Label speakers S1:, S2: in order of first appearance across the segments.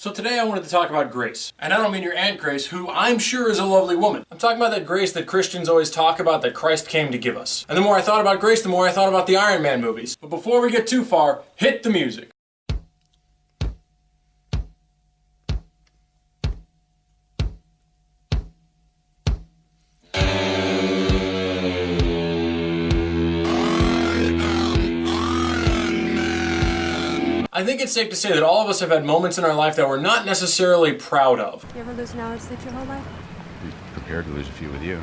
S1: So today I wanted to talk about grace. And I don't mean your Aunt Grace, who I'm sure is a lovely woman. I'm talking about that grace that Christians always talk about that Christ came to give us. And the more I thought about grace, the more I thought about the Iron Man movies. But before we get too far, hit the music. I think it's safe to say that all of us have had moments in our life that we're not necessarily proud of.
S2: You ever lose an hour's sleep your whole life?
S3: Be prepared to lose a few with you.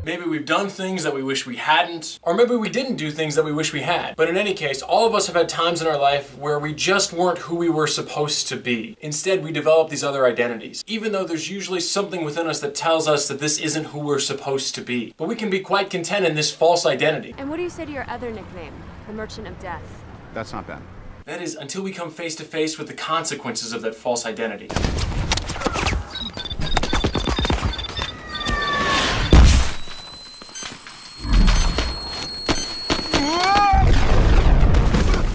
S1: Maybe we've done things that we wish we hadn't, or maybe we didn't do things that we wish we had. But in any case, all of us have had times in our life where we just weren't who we were supposed to be. Instead, we develop these other identities, even though there's usually something within us that tells us that this isn't who we're supposed to be. But we can be quite content in this false identity.
S2: And what do you say to your other nickname, the Merchant of Death?
S3: That's not bad.
S1: That is, until we come face to face with the consequences of that false identity.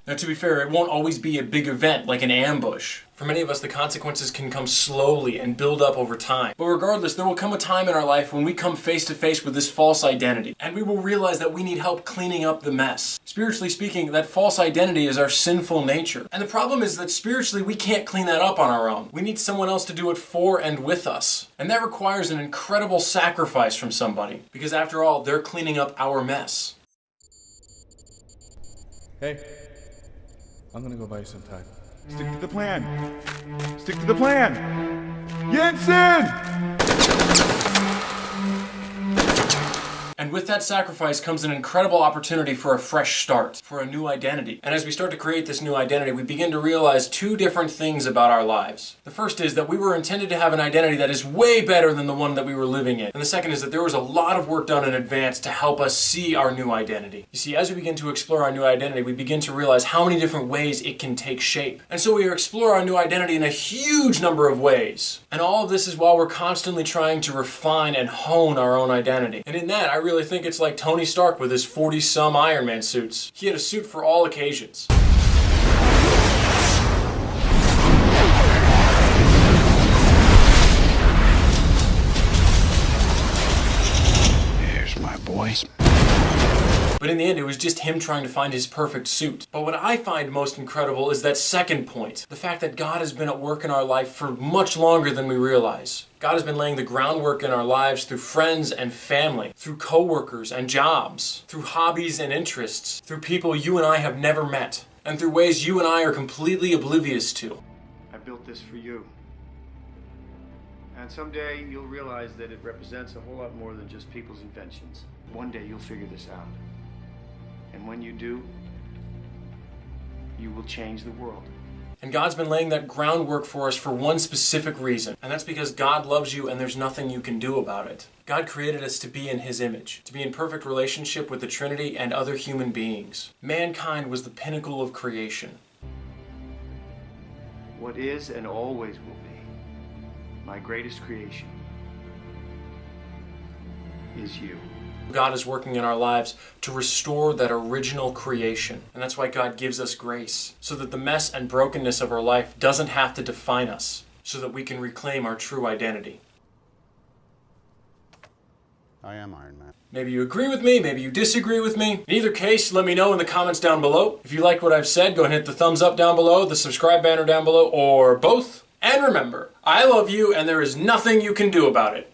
S1: Now, to be fair, it won't always be a big event like an ambush. For many of us, the consequences can come slowly and build up over time. But regardless, there will come a time in our life when we come face to face with this false identity, and we will realize that we need help cleaning up the mess. Spiritually speaking, that false identity is our sinful nature. And the problem is that spiritually, we can't clean that up on our own. We need someone else to do it for and with us. And that requires an incredible sacrifice from somebody, because after all, they're cleaning up our mess.
S4: Hey, I'm gonna go buy you some time.
S5: Stick to the plan. Stick to the plan. Jensen!
S1: And with that sacrifice comes an incredible opportunity for a fresh start, for a new identity. And as we start to create this new identity, we begin to realize two different things about our lives. The first is that we were intended to have an identity that is way better than the one that we were living in. And the second is that there was a lot of work done in advance to help us see our new identity. You see, as we begin to explore our new identity, we begin to realize how many different ways it can take shape. And so we explore our new identity in a huge number of ways. And all of this is while we're constantly trying to refine and hone our own identity. And in that, I really think it's like Tony Stark with his 40-some Iron Man suits. He had a suit for all occasions.
S3: Here's my boys.
S1: But in the end, it was just him trying to find his perfect suit. But what I find most incredible is that second point. The fact that God has been at work in our life for much longer than we realize. God has been laying the groundwork in our lives through friends and family, through coworkers and jobs, through hobbies and interests, through people you and I have never met, and through ways you and I are completely oblivious to.
S6: I built this for you. And someday you'll realize that it represents a whole lot more than just people's inventions. One day you'll figure this out. And when you do, you will change the world.
S1: And God's been laying that groundwork for us for one specific reason. And that's because God loves you and there's nothing you can do about it. God created us to be in His image, to be in perfect relationship with the Trinity and other human beings. Mankind was the pinnacle of creation.
S6: What is and always will be my greatest creation is you.
S1: God is working in our lives to restore that original creation. And that's why God gives us grace, so that the mess and brokenness of our life doesn't have to define us, so that we can reclaim our true identity.
S3: I am Iron Man.
S1: Maybe you agree with me, maybe you disagree with me. In either case, let me know in the comments down below. If you like what I've said, go ahead and hit the thumbs up down below, the subscribe banner down below, or both. And remember, I love you and there is nothing you can do about it.